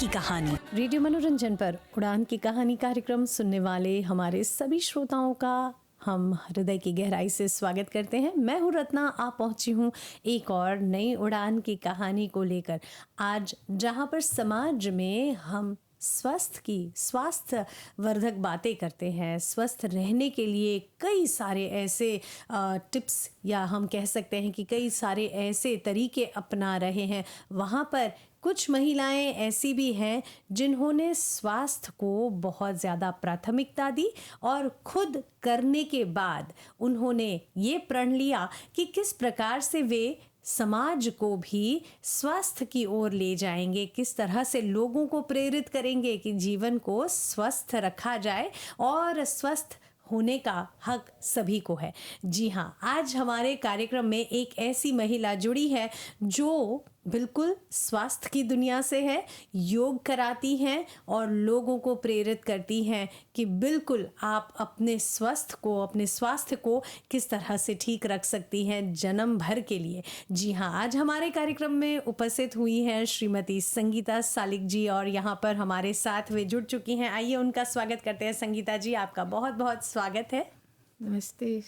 की कहानी। रेडियो मनोरंजन पर उड़ान की कहानी कार्यक्रम सुनने वाले हमारे सभी श्रोताओं का हम हृदय की गहराई से स्वागत करते हैं। मैं हूँ रत्ना, आप पहुँची हूँ एक और नई उड़ान की कहानी को लेकर। आज जहाँ पर समाज में हम स्वास्थ्य वर्धक बातें करते हैं, स्वस्थ रहने के लिए कई सारे ऐसे टिप्स या हम कह सकते हैं कि कई सारे ऐसे तरीके अपना रहे हैं, वहाँ पर कुछ महिलाएं ऐसी भी हैं जिन्होंने स्वास्थ्य को बहुत ज़्यादा प्राथमिकता दी और खुद करने के बाद उन्होंने ये प्रण लिया कि किस प्रकार से वे समाज को भी स्वास्थ्य की ओर ले जाएंगे, किस तरह से लोगों को प्रेरित करेंगे कि जीवन को स्वस्थ रखा जाए और स्वस्थ होने का हक सभी को है। जी हाँ, आज हमारे कार्यक्रम में एक ऐसी महिला जुड़ी है जो बिल्कुल स्वास्थ्य की दुनिया से है, योग कराती हैं और लोगों को प्रेरित करती हैं कि बिल्कुल आप अपने स्वास्थ्य को किस तरह से ठीक रख सकती हैं जन्म भर के लिए। जी हाँ, आज हमारे कार्यक्रम में उपस्थित हुई हैं श्रीमती संगीता सालिक जी और यहाँ पर हमारे साथ वे जुड़ चुकी हैं। आइए उनका स्वागत करते हैं। संगीता जी, आपका बहुत बहुत स्वागत है। नमस्ते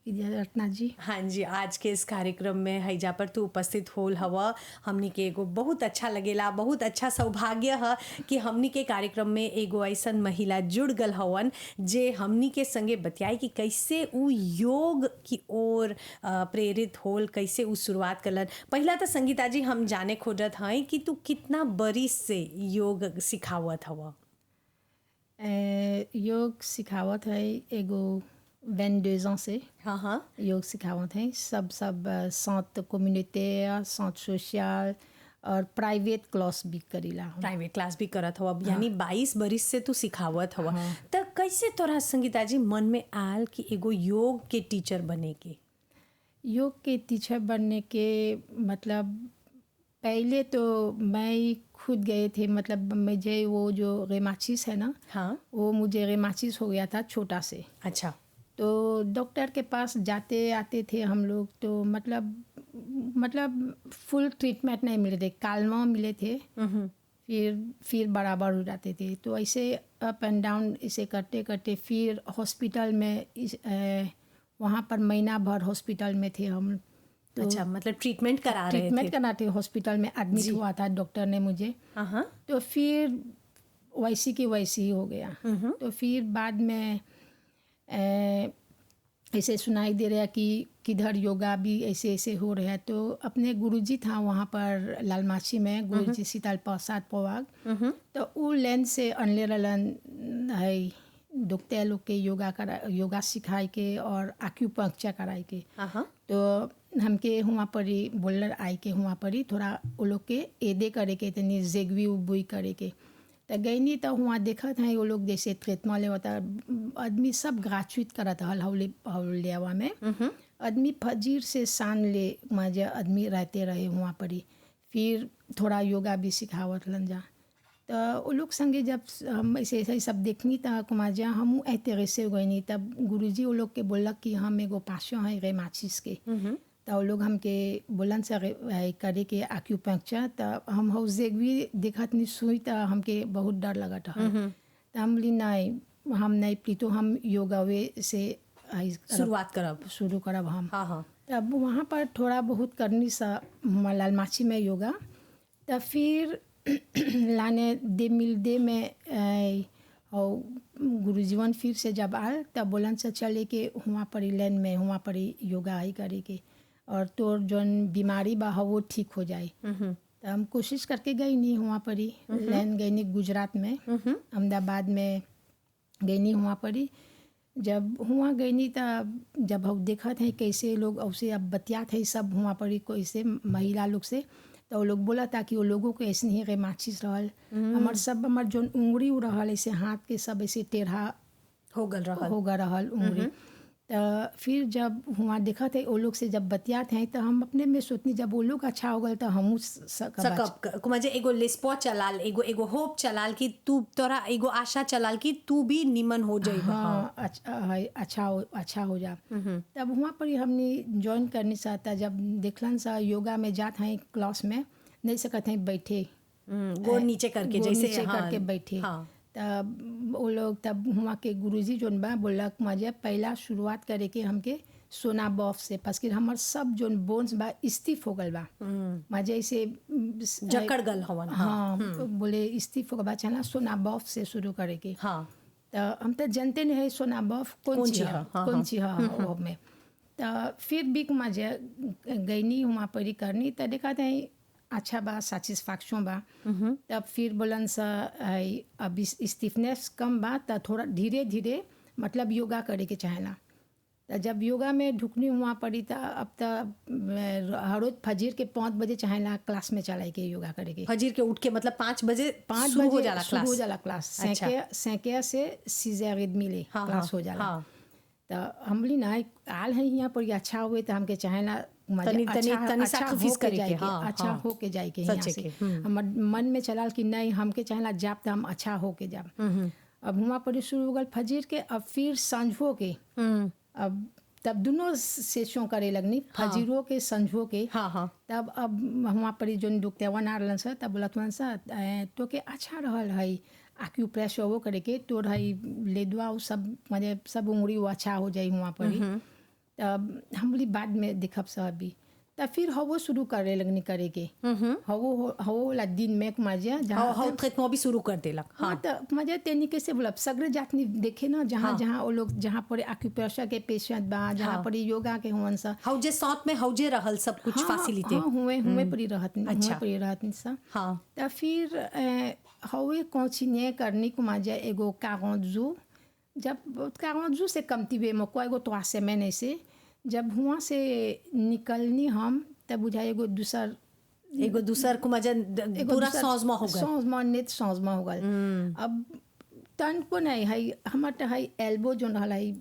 विद्या रत्ना जी। हाँ जी, आज के इस कार्यक्रम में हैजा पर तू उपस्थित होल हवा, हमनी के एगो बहुत अच्छा लगेला, बहुत अच्छा सौभाग्य है कि हमनी के कार्यक्रम में एगो ऐसन महिला जुड़ गल हवन जे हमनी के संगे बतियाई कि कैसे उ योग की ओर प्रेरित होल, कैसे उ शुरुआत करलन। पहला तो संगीता जी हम जाने खोजत हैं कि तू कितना बरिस से योग सिखावत हवा। योग सिखावत है एगो 22 ans से। हाँ, योग सिखावत है सब संत कम्युनिटेयर, संत सोशल और प्राइवेट क्लास भी करीला। प्राइवेट क्लास भी करत हवा, यानी 22 बरिस से तू सिखावत हवा। तो कैसे तोरा संगीता जी मन में आल कि एगो योग के टीचर बने के? योग के टीचर बनने के मतलब पहले तो मैं खुद गए थे, मतलब मुझे वो जो रेमाचिस है ना, हाँ, वो मुझे रेमाचिस हो गया था छोटा से। अच्छा, तो डॉक्टर के पास जाते आते थे हम लोग, तो मतलब फुल ट्रीटमेंट नहीं मिले थे, कालमा मिले थे, फिर बराबर हो जाते थे। तो ऐसे अप एंड डाउन ऐसे करते करते फिर हॉस्पिटल में वहाँ पर महीना भर हॉस्पिटल में थे हम। तो अच्छा, मतलब ट्रीटमेंट करा रहे थे? ट्रीटमेंट कराते हॉस्पिटल में एडमिट हुआ था डॉक्टर ने मुझे। हाँ, तो फिर वैसी की वैसी ही हो गया। तो फिर बाद में ऐसे सुनाई दे रहा कि किधर योगा भी ऐसे ऐसे हो रहा है। तो अपने गुरुजी था वहाँ पर लालमाची में, गुरुजी शीतल प्रसाद पवाग, तो वो लेन से अनले रलन है दुखते लोग के योगा सिखाए के और एक्यूपंक्चर कराए के। तो हमके हुआ परी बोलर आए के हुआ परी थोड़ा वो लोग के एदे करे के, तनी जेगवी उबुई करे के। तो गई नहीं तो वहाँ देखा था वो लोग जैसे ट्रीटमेंट ले होता आदमी सब ग्रेजुएट करा था हौले हवा में। आदमी फजीर से शान ले मजा आदमी रहते रहे वहाँ पर ही। फिर थोड़ा योगा भी सिखावत लन जा। तो वो लोग संगे जब हम ऐसे ऐसे सब देखनी तो कुमाजा हम ऐसे से गई नहीं, तब गुरुजी वो लोग के बोलक कि हम एगो पासों है रेमाचिस के। तो वो लोग हमके बोलन से करे के एक्यूपंक्चर। तो हम हौजेग भी देखत नहीं सुई, तो हमके बहुत डर लगा था। तो हम ली नहीं, हम नहीं पी, तो हम योगा वे से शुरू करब हम। तब वहाँ पर थोड़ा बहुत करनी सा लालमाची में योगा। तब फिर लाने दे में और गुरुजीवन फिर से जब आए तब बोलन से चले के वहाँ पर लेन में वहाँ पर योगा आई करे के और तोर जौन बीमारी बा वो ठीक हो जाए। तो हम कोशिश करके गई नहीं वहाँ पर ही लेन गई नहीं, गुजरात में अहमदाबाद में गई नहीं वहाँ पर ही। जब हुआ गई नहीं तब जब हम देखा थे कैसे लोग औसे अब बतिया थे सब वहाँ पर ही कैसे महिला लोग से, तो वो लोग बोला था कि वो लोगों को ऐसे नहीं रेमाचिस रहल, हमार जौन उंगली रहल ऐसे हाथ के सब ऐसे टेढ़ा हो गल रहल उंगली। तो फिर जब वहाँ देखा थे वो लोग से जब बतियात हैं तो हम अपने में सोचनी जब वो लोग अच्छा हो गया तो हम मुझे एगो लिस्पो चलाल, एगो होप चलाल कि तू तोरा एगो आशा चलाल कि तू भी निमन हो जाए। हाँ, अच्छा हो जा। तब वहाँ पर हमने ज्वाइन करनी चाहता, जब देखलन सा योगा में जात हैं क्लास में नहीं सकते हैं बैठे गोड़ नीचे करके, गोड़ जैसे नीचे हाँ, करके बैठे। हाँ। तब वो लोग, तब हुआ के गुरुजी जोन बा बोलक मुझे पहला शुरुआत करे के हमके सोना बॉफ से, बस कि हमर सब जोन बोन्स बा स्टिफ हो गल बा, मुझे ऐसे जकड़ गल हवन। हाँ बोले स्टिफ हो गल बा, चला सोना बॉफ से शुरू करे के। हाँ, तो हम तो जानते नहीं है सोना बॉफ कौन सी है, हाँ, कौन सी है वो में। तो फिर भी मुझे गईनी वहाँ पर करनी, तो देखा था अच्छा बा, सेटिस्फैक्शन बा। तब फिर बोलन सा अब स्टिफनेस कम बा, तो थोड़ा धीरे धीरे मतलब योगा करे के चाहेला। तो जब योगा में ढुकनी वहाँ पड़ी, तो अब तो हर रोज फजीर के 5 बजे चाहेला क्लास में चलाए के योगा करे के। फजीर के उठ के मतलब 5 बजे शुरू हो जाला शुरू हो क्लास। जाला क्लास। अच्छा। 5 से 6:30 मिले हाँ, क्लास हाँ, हो जाला। हाँ। तो हम बोली ना आल है यहाँ पर अच्छा हुए, तो हमके चाहेला तनी sacrifice करे के, हाँ, अच्छा हाँ। होके जाए के सच्चे यहाँ से। के, हमर मन में चलाल कि नहीं हमके चाहेला जाप तो हम अच्छा होके जाब। अब हुआ पर शुरू हो गल फजीर के, अब फिर संझो के, अब तब दोनों सेशों करे लगनी, फजीरों के संझो के। हाँ, हाँ। तब अब वहाँ पर जो डॉक्टर आ रहलन सर, तब बोलत हन सर तो के अच्छा रहल है एक्यूप्रेशर वो करे के, तो है ले दुआ वो सब मतलब सब उंगली वो अच्छा हो जाए वहाँ पर। तब हम बोली बाद में दिखब सर भी। तब फिर हवो शुरू करे लगनी करे के, हवो ला दिन में मजा हाउ ट्रीटमेंट भी शुरू कर देलक। हाँ तो मजा तेनी कैसे बोला सगरे जातनी देखे ना, जहाँ जहाँ वो लोग जहाँ पर एक्यूप्रेशर के पेशेंट बा, जहाँ पर योगा के हुवन सा, हाउ जे साथ में हाउ जे रहल सब कुछ फैसिलिटी। हाँ हुए परी रहत सा। हाँ। तो फिर हवे कंटिन्यू करनी को मजा एगो 40 जब 40 से कमती वे मको एगो 3 सेमेन ऐसे जब हुआ से निकलनी हम, तब बुझाए एगो दूसर को मजा पूरा सौज में हो गल। सौज में नेत सौज में हो गल। अब तन को नहीं है हमर तो है एल्बो जो रहल है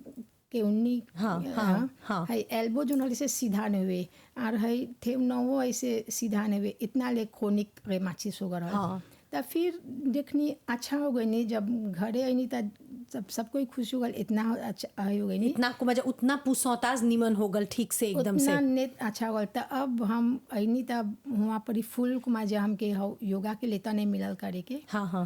के उन्नी, हाँ। है एल्बो जो रहल से सीधा नहीं हुए, और है थे नवो ऐसे सीधा नहीं हुए, इतना ले क्रोनिक रेमाटिस हो गल। तब फिर देखनी अच्छा हो गई नहीं, जब घरे आई नहीं तब सब कोई खुश हो गल, इतना अच्छा हो गई नहीं, इतना को मजा उतना पुसौताज निमन हो गल ठीक से एकदम से, उतना नेत अच्छा हो गल। तब अब हम आई नहीं, तब वहाँ पर फुल को मजा हमके योगा के लेता नहीं मिलल करे के। हाँ।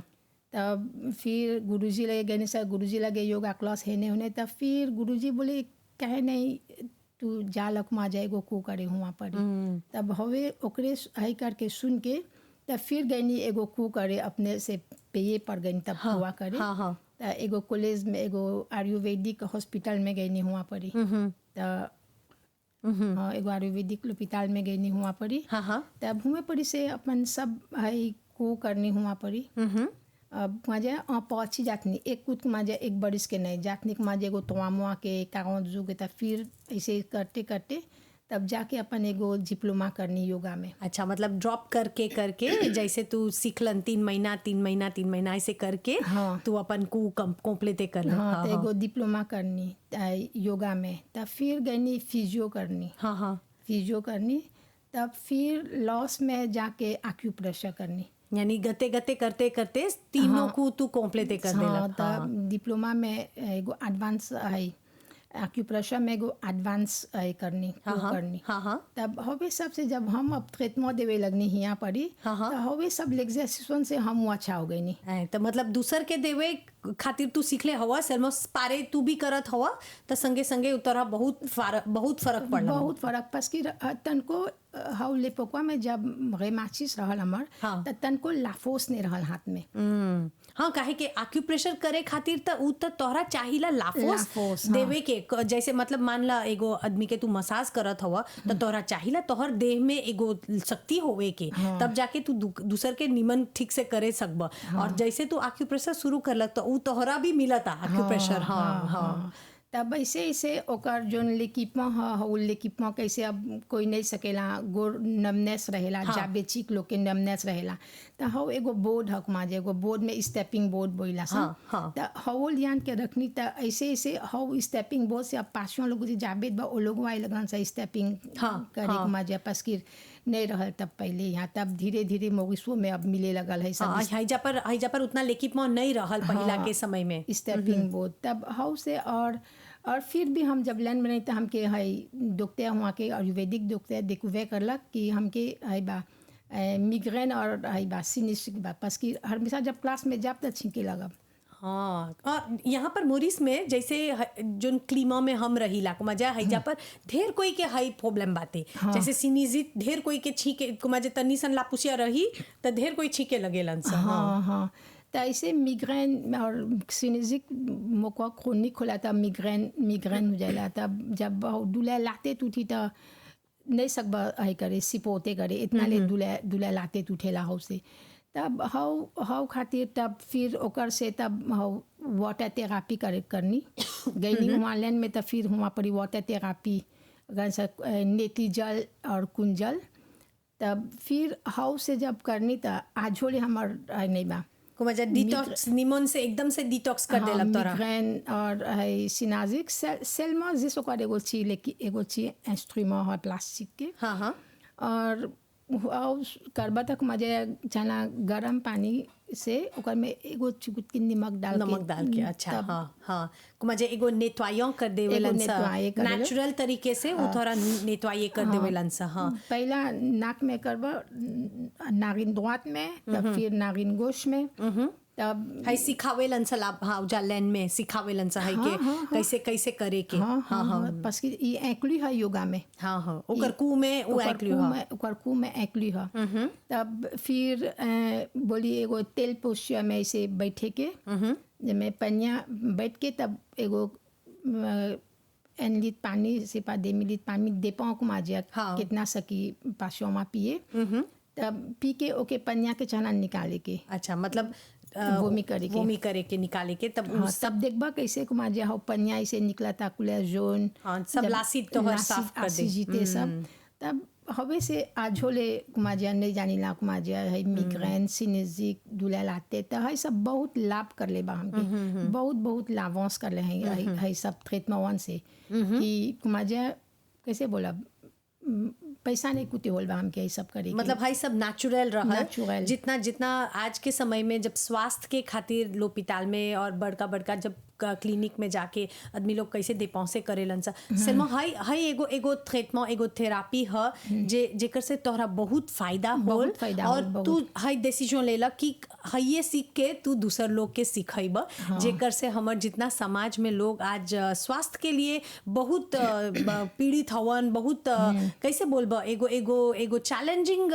तब फिर गुरुजी लगे गए सर, गुरुजी लगे योगा क्लास है नहीं होने, तब फिर गुरुजी बोले कहे नहीं तू जा लक मा जाएगो को करे वहाँ पर। तब हवे ओकरे आई करके सुन के, तब फिर गई एगो कू करे अपने से पेये पर गई, तब हुआ करे। एगो कॉलेज में एगो आयुर्वेदिक हॉस्पिटल में गई हुआ पड़ी, तो हाँ एगो आयुर्वेदिक हॉस्पिटल में गई हुआ पड़ी। तब हुए पड़ी से अपन सब है को करनी हुआ पड़ी। अब मजा पहुँची जातनी एक कुछ मजा एक बरिस के नहीं जातनी के मजा एगो तोमुआ के कागजू के, तब फिर ऐसे करते करते तब जाके अपन एगो डिप्लोमा करनी योगा में। अच्छा, मतलब ड्रॉप करके जैसे तू सीखलन 3 महीना ऐसे करके तू अपन को कंप्लीट कर ले। हाँ तो एगो डिप्लोमा करनी योगा में, तब फिर गई फिजियो करनी। फिजियो करनी, तब फिर लॉस में जाके एक्यूप्रेशर करनी, यानी गते करते तीनों को तू कंप्लीट कर देला। तब डिप्लोमा में एगो एडवांस है एक्यूप्रेशर में एगो एडवांस करनी करनी। तब हवे सबसे जब हम अब ट्रीटमेंट देवे लगनी यहाँ पड़ी, तो हवे सब लेक्सेशन से हम अच्छा हो गई नहीं। तो मतलब दूसर के देवे खातिर तू सीखले हवा सेल्मोस पारे तू भी करत हवा, तो संगे संगे उतरा बहुत फर्क पड़ला। बहुत फर्क पस कि तनको हाउ लेपोकवा में जब रेमाचिस रहल हमर, त तनको लाफोस नहीं रहल हाथ में। हाँ काहे के एक्यूप्रेशर करे खातिर त उ त तोहरा चाहिला लाफोस देवे के। जैसे मतलब मान ला एगो आदमी के तू मसाज करत हवा, तो तोहरा चाहिला तोहर देह में एगो शक्ति होवे के, तब जाके तू दूसर के निमन ठीक से करे सकब। और जैसे तू एक्यूप्रेशर शुरू करलक तो उ तोहरा भी मिलता एक्यूप्रेशर। हाँ तब ऐसे ओकर जोन लेकिपमा हो लेकिपमा कैसे अब कोई नहीं सकेला, गोर नमनेस रहेला, जाबेचिक लोग के नमनेस रहेला, तो हो एगो बोर्ड हक माजे एगो बोर्ड में स्टेपिंग बोर्ड बोइला सा। तो हो लियान के रखनी, तो ऐसे हो स्टेपिंग बोर्ड से अब पासों लोग जाबेत बा ओ लोग वाई लगन सा स्टेपिंग करे के माजे पस्किर नहीं रहल तब पहले यहाँ, तब धीरे धीरे मोगिसो में अब मिले लगल है सब। हाईजा पर उतना लेकिपमा नहीं रहल पहिला के समय में स्टेपिंग बोर्ड। तब हाउ से और फिर भी हम जब लैंड में तो हमके है डॉक्टर वहाँ के आयुर्वेदिक डॉक्टर देखुवे करलक कि हमके है बा मिग्रेन और आई बात सिनिस्टिक बात बस कि हमेशा जब क्लास में जाप तो छींके लगा। हाँ और यहाँ पर मोरिस में जैसे जोन क्लीमा में हम रही लाको मजा हैजा पर ढेर कोई के हाई प्रॉब्लम बाते जैसे सिनीजित ढेर कोई के छीके मजे तनी सन लापुसिया रही तो ढेर कोई छीके लगेलन सा। हाँ हाँ तो ऐसे मिग्रेन और सिनिजिक मोको क्रोनिक होला था मिग्रेन हो जाला तब जब दुला लाते टूटी तो नहीं सकबा है करे सिपोते करे इतना ले दुला लाते टूटेला हो से तब हाउ खातिर तब फिर ओकर से तब हाउ वाटर थेरापी करनी गई वहाँ लैंड में तब फिर वहाँ पर वाटर थेरापी नेती जल और कुंजल तब फिर हाउ से जब करनी तो आज होले हमार नहीं बा को मजा डिटॉक्स निमन से एकदम से डिटॉक्स कर देला तोरा मिग्रेन और है सिनाजिक सेलमा जिसको कर एगो ची लेकिन एगो ची इंस्ट्रूमेंट है प्लास्टिक के हाँ हाँ और करबा तक मजे जाना गरम पानी से ओकर में एगो चुटकी नमक डाल के अच्छा हाँ हाँ मजे एगो नेटवायो कर देवेलन सा नेचुरल तरीके से वो थोड़ा नेटवाये कर देवेलन सा। हाँ पहला नाक में करबा नागिन द्वात में तब फिर नागिन गोश में तब है सिखावेलन सा लाभ हाँ उजालन में सिखावेलन सा है के कैसे कैसे करे के। हाँ हाँ बस कि ये एक्ली है योगा में। हाँ हाँ ओकर कू में वो एक्ली है ओकर कू में एक्ली है तब फिर बोली एगो तेल पोस्चर में ऐसे बैठे के जब पनिया बैठ के तब एगो 1 लीटर पानी से 2 मिनट पानी दे पाओ को माजिया कितना सकी पासों में पिए तब पी के ओके पनिया के चना निकाले के। अच्छा मतलब वोमी करे के निकाले के तब हाँ, तब देखबा कैसे कुमार हो पनिया ऐसे निकला था कुले जोन हाँ, सब लासित तो हर साफ कर दे जीते सब तब हवे से आज होले कुमार नहीं जानी ला कुमार है मिग्रेन सिनेजिक दुला लाते तो है सब बहुत लाभ कर ले बा हमके बहुत लाभांश कर ले है सब ट्रीटमेंट से कि कुमार कैसे बोला पैसा नहीं कुते होल बा हमके ये सब करे मतलब भाई सब नेचुरल रहा जितना आज के समय में जब स्वास्थ्य के खातिर लोपिताल में और बड़का जब क्लिनिक में जाके आदमी लोग कैसे देपौसे करेलन सा सलमा हाई एगो ट्रीटमेंट एगो थेरापी ह जेकर से तोहरा बहुत फायदा होल और तू हाई डिसीजन लेला कि ये सीख के तू दूसर लोग के सिखाइबा जेकर से हमर जितना समाज में लोग आज स्वास्थ्य के लिए बहुत पीड़ित हवन बहुत कैसे बोलबा एगो चैलेंजिंग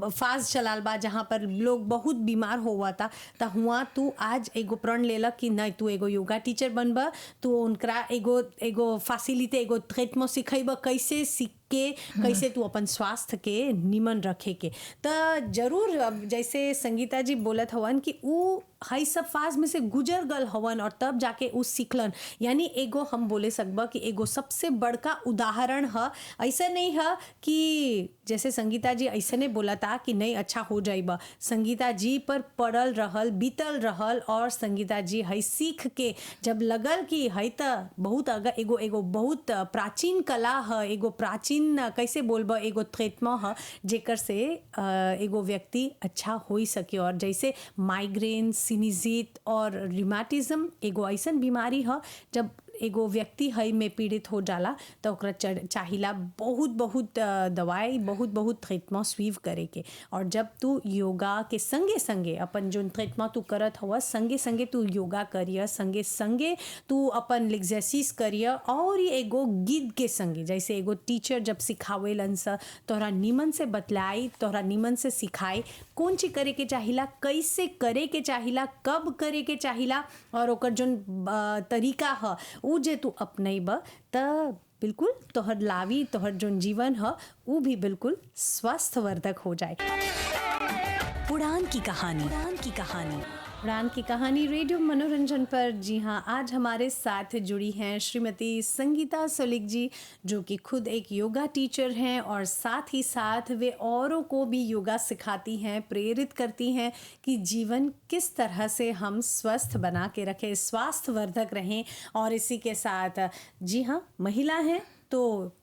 फाज चलाल बा जहाँ पर लोग बहुत बीमार होवा था त हुआ तू आज एगो प्रण लेला कि नहीं तू एगो योगा टीचर बनबा तू उनकरा एगो फैसिलिटी एगो ट्रीटमेंट सिखाइबा कैसे सीख के कैसे तू अपन स्वास्थ्य के निमन रखे के तो जरूर जैसे संगीता जी बोलत हवन कि ऊ हाई सब फाज में से गुजर गल हवन और तब जाके उ सीखलन यानी एगो हम बोले सकबा कि एगो सबसे बड़का उदाहरण है। ऐसा नहीं है कि जैसे संगीता जी ऐसे नहीं बोला था कि नहीं अच्छा हो जाइबा संगीता जी पर पड़ल रहल बीतल रहल और संगीता जी है सीख के जब लगल कि है तो बहुत अगर एगो बहुत प्राचीन कला है एगो प्राचीन कैसे बोलबा एगो ट्रीटमेंट है जेकर से एगो व्यक्ति अच्छा हो सके और जैसे माइग्रेन सिनिजित और रिमाटिज्म एगो ऐसन बीमारी है जब एगो व्यक्ति है में पीड़ित हो जाला तो ओकरा चाहिला बहुत दवाई बहुत ट्रीटमेंट स्वीव करे के और जब तू योगा के संगे अपन जो ट्रीटमेंट तू करत हुआ संगे तू योगा करिए संगे तू अपन एक्सरसाइज करिए और ये एगो गिद के संगे जैसे एगो टीचर जब सिखावेलन सा तोहरा निमन से बतलाई तोहरा निमन से सिखाई कौन चीज करे के चाहिला कैसे करे के चाहिला कब करे के चाहिला और ओकर जो तरीका है उ जे तू अपनैब त बिल्कुल तोहर लावी तोहर जो जीवन है वो भी बिल्कुल स्वास्थ्यवर्धक हो जाए। उड़ान की कहानी उड़ान की कहानी रेडियो मनोरंजन पर। जी हाँ, आज हमारे साथ जुड़ी हैं श्रीमती संगीता सोलिक जी जो कि खुद एक योगा टीचर हैं और साथ ही साथ वे औरों को भी योगा सिखाती हैं प्रेरित करती हैं कि जीवन किस तरह से हम स्वस्थ बना के रखें स्वास्थ्यवर्धक रहें। और इसी के साथ जी हाँ महिला हैं तो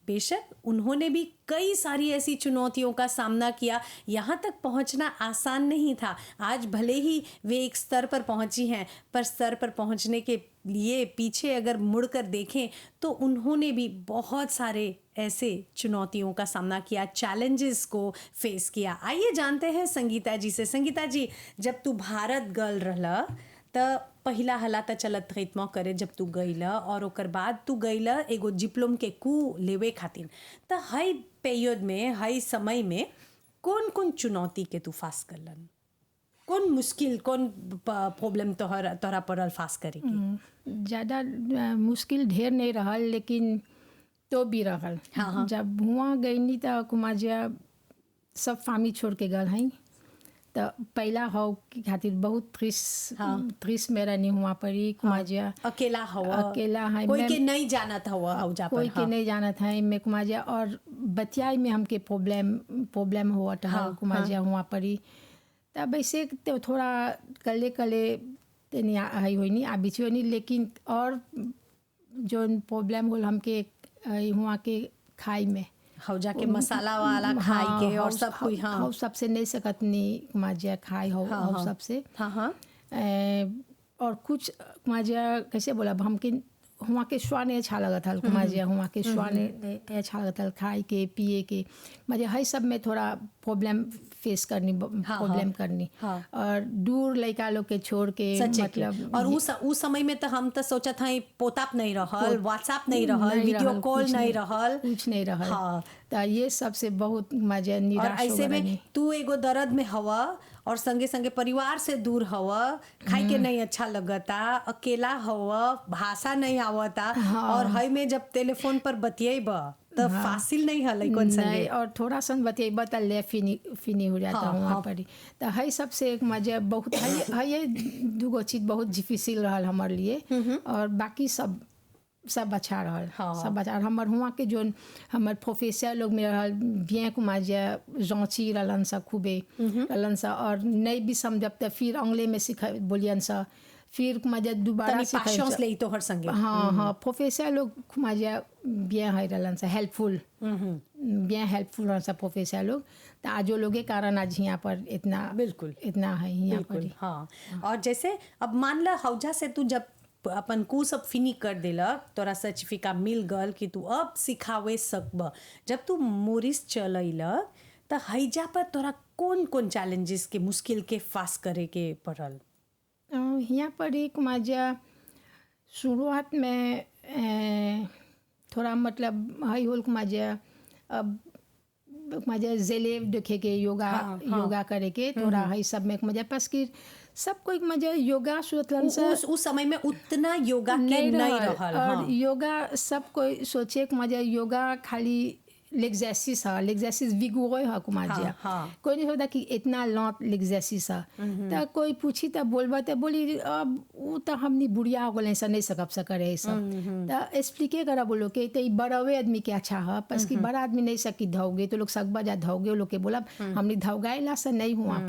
बेशक उन्होंने भी कई सारी ऐसी चुनौतियों का सामना किया। यहाँ तक पहुँचना आसान नहीं था। आज भले ही वे एक स्तर पर पहुँची हैं, पर स्तर पर पहुँचने के लिए पीछे अगर मुड़कर देखें तो उन्होंने भी बहुत सारे ऐसे चुनौतियों का सामना किया, चैलेंजेस को फेस किया। आइए जानते हैं संगीता जी से। संगीता जी, जब तू भारत गल रहला त पहिला हला त चलत रीतमा करे जब तू गईला और ओकर बाद तू गईला एगो डिप्लोम के कू लेवे खातिर, त हई पीरियड में, हई समय में कौन कौन चुनौती के तू फास करलन? कौन मुश्किल, कौन प्रॉब्लम तोहरा पड़ल फास करे के? ज़्यादा मुश्किल ढेर नहीं रहल, लेकिन तो भी रहल। हाँ। जब हुआ गईनी त कुमाजिया सब फामी छोड़ के गल हई। तो पहला हो की खातिर बहुत त्रिस मेरा नहीं हुआ पड़ी कुमाजिया। अकेला हवा, अकेला है, कोई के नहीं जानत हवा औजा पर। कोई के नहीं जानत है मैं कुमाजिया, और बतियाई में हमके प्रॉब्लम हुआ था कुमाजिया हुआ पड़ी। तब ऐसे तो थोड़ा कले तनी आई हुई नहीं आबी हुई नहीं, लेकिन और जो प्रॉब्लम होल हमके हुआ के खाई में हौ जाके मसाला वाला खाई के और सब कोई। हाँ, हौ सबसे नहीं सकत नहीं कुमाजिया खाई हो सबसे। हाँ। और कुछ कुमाजिया कैसे बोला हमके हुआ के स्वाद नहीं अच्छा लगा था कुमाजिया, हुआ के स्वाद नहीं अच्छा लगा था खाई के पिए के। मुझे हर सब में थोड़ा प्रॉब्लम फेस करनी, प्रॉब्लम करनी। और दूर लड़का लोग के छोड़ के मतलब। और उस समय में तो हम तो सोचा था पोताप नहीं रहल, व्हाट्सएप नहीं रहल, वीडियो कॉल नहीं रहल, कुछ नहीं रहल। हाँ, तो ये सबसे बहुत मजा निराश हो गई। और ऐसे में तू एगो दर्द में हवा और संगे संगे परिवार से दूर हवा, खाई के नहीं अच्छा लगता, अकेला हवा, भाषा नहीं आवता। और हई में जब टेलीफोन पर बतियाइबा तो फासिल नहीं है लइकन संगे, और थोड़ा सन बतियाइबा त ले फिनी हो जाता वहाँ पर। तो हई सबसे एक मजा बहुत है, दूगो चीज बहुत डिफिसिल रहल हमारे लिए। और बाकी सब अच्छा रहल। सब अच्छा। हमर हुआ के जो हमर प्रोफेसर लोग में रहल बिया कुमाजिया जांची रहलन सा खूबे रहलन सा, और नहीं भी समझब त फिर अंग्रेजी में सिखा बोलियन सा, फिर कुमाजिया दोबारा सिखाई ले तो हर संगे। हाँ, प्रोफेसर लोग कुमाजिया बिया है रहलन सा हेल्पफुल, बिया हेल्पफुल रहलन सा प्रोफेसर लोग। तो आज लोग के कारण आज यहाँ पर इतना बिल्कुल इतना है यहाँ पर। हाँ, और जैसे अब मान ला हौजा से तू जब अपन को सब फिनी कर देलक, तोरा सर्टिफिकेट मिल गल कि तू अब सिखावे सकब, जब तू मोरिस चलैलक तो हैजा पर तोरा कौन कौन चैलेंजेस के मुश्किल के फास करे के पड़ल? यहाँ पर एक मजा शुरुआत में थोड़ा मतलब हाई होल मजा, अब मजा जेलेव देखे के योगा करे के थोड़ा हाई सब में मजा, पास कि सब कोई मजा योगा सुतलन से उस समय में उतना योगा के नहीं रहल। और योगा सब कोई सोचे कि मजा योगा खाली l'exercice है, l'exercice vigoureux है कुमाजिया। कोई नहीं सोचता कि इतना लॉन्ग l'exercice है। तो कोई पूछी तो बोलबा तो बोली अब वो तो हमनी बुढ़िया हो गए, ऐसा नहीं सकब करे सब। तो एक्सप्लिके करा बोलो कि तो बड़ावे आदमी के अच्छा है, बस कि बड़ा आदमी नहीं सकी धाओगे तो लोग सकबा जा धाओगे, लोग के बोला हमनी धाओगाइला से नहीं हुआ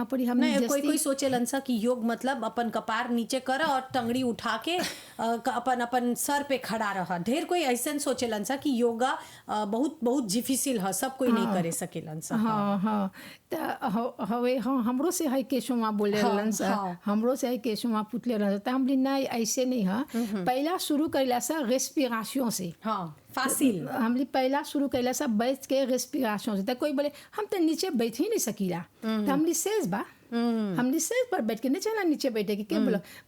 पड़ी हमने। कोई सोचे लंसा कि योग मतलब अपन कपार नीचे कर और टंगड़ी उठा के अपन सर पे खड़ा रहा। ढेर कोई ऐसा सोचे लंसा कि योगा बहुत डिफिसिल है, सब कोई नहीं करे सकेलन सा। हाँ, तो हवे हमरो से है केशुमा बोले रहलन सा, हमरो से है केशुमा पुतले रहलन सा। हमने नहीं ऐसे नहीं है, पहला शुरू कैला सा रेस्पिरेशन से। फासिल हमने पहला शुरू कैला सा बैठ के रेस्पिरेशन से। तो कोई बोले हम तो नीचे बैठ ही नहीं सकीला, तो हमने सेज बा हमने सेज पर बैठ के नहीं चला नीचे बैठे के क्या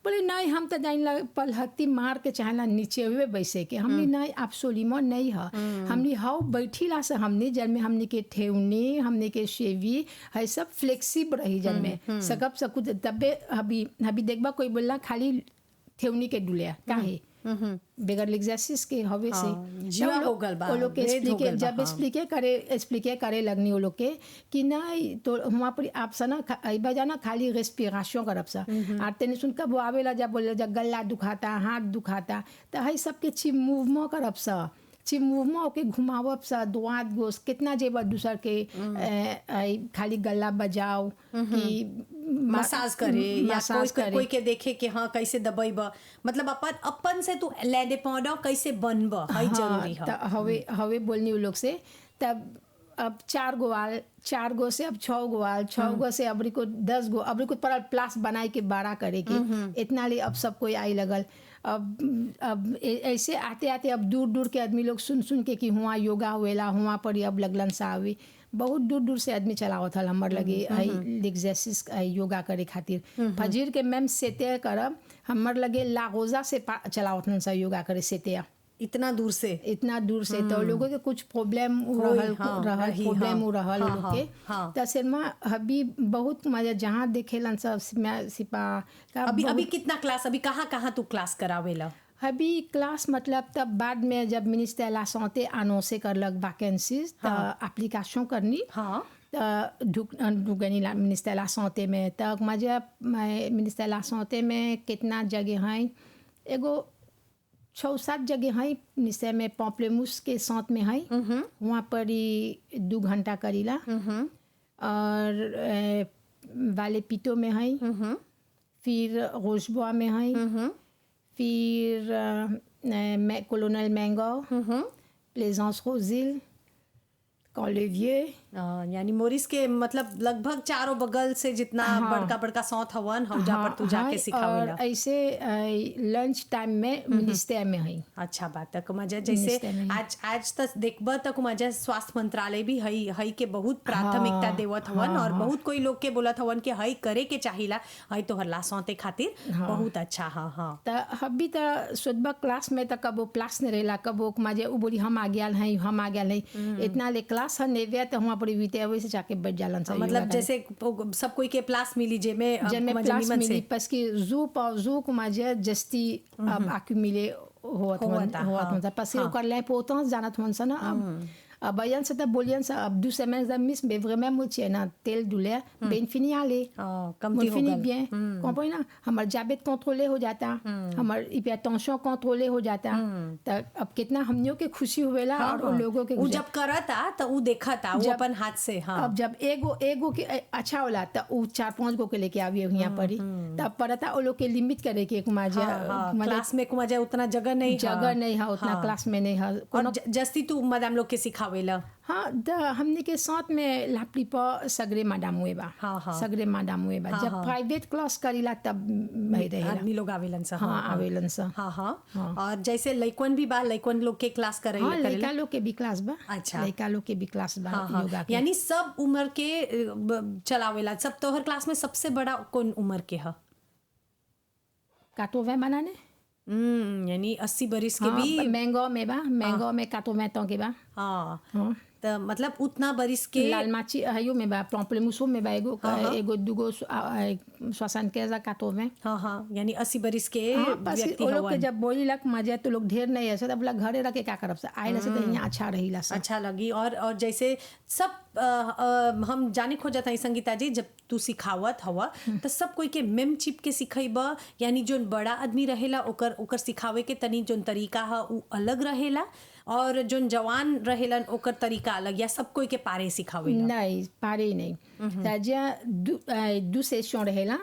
बोले नहीं हम तो जाइला पलहत्ती मार के चाहला नीचे हुए बैसे के। हमने नहीं आप सोलीमो नहीं है, हमने हाउ बैठीला से हमने जल में हमने के ठेवनी हमने के शेवी है सब फ्लेक्सिबल रही जल में सकब सकुत। तबे अभी देखबा कोई बोलना खाली ठेवनी के डुलिया काहे बगैर एक्सरसाइज के हवे से जीवा हो गल बा। वो लोग के एक्सप्लिके जब एक्सप्लिके करे लगनी वो लोग के कि नहीं तो वहाँ पर आप सा ना अइबा जाना खाली रेस्पिरेशन करब सा। और तेने सुन कब आवेला जब बोले जब गला दुखाता हाथ दुखाता तो है सबके ची मूवमेंट करब सा, ची मूवमेंट के घुमावब सा दुआत गोस कितना जेब दूसर के खाली गला बजाओ कि मसाज करे या मसाज कोई करे। कोई के देखे कि हाँ कैसे दबाइब, मतलब अपन से तू लेडे पौडा कैसे बनब है जरूरी है। त हवे बोलनी उ लोग से। तब अब 4 गो आल, 4 गो से अब 6 गो आल, 6 गो से अबरी को 10 गो, अबरी को पर प्लास बनाए के बड़ा करे के, इतना लिए अब सब कोई आई लगल। अब ऐसे आते आते अब दूर दूर के आदमी लोग सुन सुन के कि हुआ योगा हुएला, हुआ पर अब लगलन सा आवे। बहुत दूर दूर से आदमी चलावत हल हमर लगे एक्सरसाइज योगा करे खातिर। फजीर के मैम सेते करब हमर लगे लागोजा से चलावत सा योगा करे सेते इतना दूर से तो लोगों के कुछ प्रॉब्लम रहल प्रॉब्लम रहल लोग के। त सिरमा अभी बहुत मजा जहाँ देखेलन सब सिपा अभी कितना क्लास, अभी कहाँ तू क्लास करावेला? अभी क्लास मतलब तब बाद में जब मिनिस्टर ला सौते अनौंसे करलक वैकेंसीज त एप्लीकेशन करनी। हाँ ढुकनी मिनिस्टर ला सौते में तक मजा मिनिस्टर ला सौते में कितना जगह हैं, एगो 6-7 जगह हैं मिनिस्टर में। पॉम्पलेमूस के साथ में है, वहाँ पर ही 2 घंटा करीला। और वाले पितो में है, फिर रोशबुआ में है, फिर कॉलोनल मैंगो, प्लेजेंस रोजिल, कॉलेविये, यानी मोरिस के मतलब लगभग चारों बगल से जितना बड़का बड़का सौत हवन हौजा पर तू जाके सिखावेला। और ऐसे लंच टाइम में मिनिस्टर में है। अच्छा बात है मजा। जैसे आज तक देखब तक मजा स्वास्थ्य मंत्रालय भी हई के बहुत प्राथमिकता देवत हवन और बहुत कोई लोग के बोलत हवन कि हई करे के चाहिला, हई तो हल्ला सौते खातिर बहुत अच्छा। हाँ हाँ त अभी त सुबह क्लास में त कबो क्लास नहीं रहेला, कबो मजे उ बोली हम आ गया है इतना ले क्लास है नेवे त वहाँ पर बीते वैसे जाके बैठ जालन सा। मतलब जैसे सब कोई के क्लास मिली जेमे क्लास मिली बस कि जू को मजे जस्ती अब एक्यूमुले होत parce que ओकर l'importance जानत हवन सा ना। अब बयान से तब बोलियन सा अब 2 semaines de mis mais vraiment मुझे ना tel douleur ben fini aller कमती हो fini bien comprends ना। हमार diabète कंट्रोले हो जाता, हमार hypertension कंट्रोले हो जाता। त अब कितना हमनियों के खुशी हुएला और लोगों के जब करता त उ देखता वो अपन हाथ से। हाँ अब जब एगो के अच्छा होला त उ 4-5 गो के लेके आवी यहाँ पर ही तब पड़ता वो लोग के लिमिट करे के कुमाजा क्लास में कुमाजा उतना जगह नहीं है उतना क्लास में नहीं है। और जस्ती तू मैडम लोग के सिखावेला? हाँ हमने के साथ में लापली पर सगरे मैडम हुए बा। सगरे मैडम हुए बा। जब प्राइवेट क्लास करीला तब नहीं रहेला आदमी लोग आवेलन सा। हाँ आवेलन सा। हाँ और जैसे लइकन भी बा, लइकन लोग के क्लास करे। हाँ लइका लोग के भी क्लास बा। अच्छा लइका लोग के भी क्लास बा योगा के। यानी सब उम्र के चलावेला। सब तोहर क्लास में सबसे बड़ा कौन उम्र के है? 80 बनाने यानी 80 बरिस के भी मैंगो में बा। मैंगो में 80 के बा। हाँ तो मतलब उतना बरिस के लालमाची हयो में बा, पॉम्पलेमूसो में बा एगो दुगो 75-80। हाँ यानी 80 बरिस के व्यक्ति हवन। लोग के जब बोली लग मजे तो लोग ढेर नहीं ऐसे तब लोग घरे रखे क्या करब से आइला से तो यहाँ अच्छा रहीला सा अच्छा लगी। और जैसे सब हम जाने खो जाता है संगीता जी, जब तू सिखावत हवा तो सब कोई के मेम चिप के सिखाइबा, यानी जो बड़ा आदमी रहेला ओकर सिखावे के तनी जोन तरीका है उ अलग रहेला और जोन जवान रहेलन ओकर तरीका अलग, या सब कोई के पारे सिखावेला? नहीं पारे नहीं। ताजा 2 सेशन रहेला।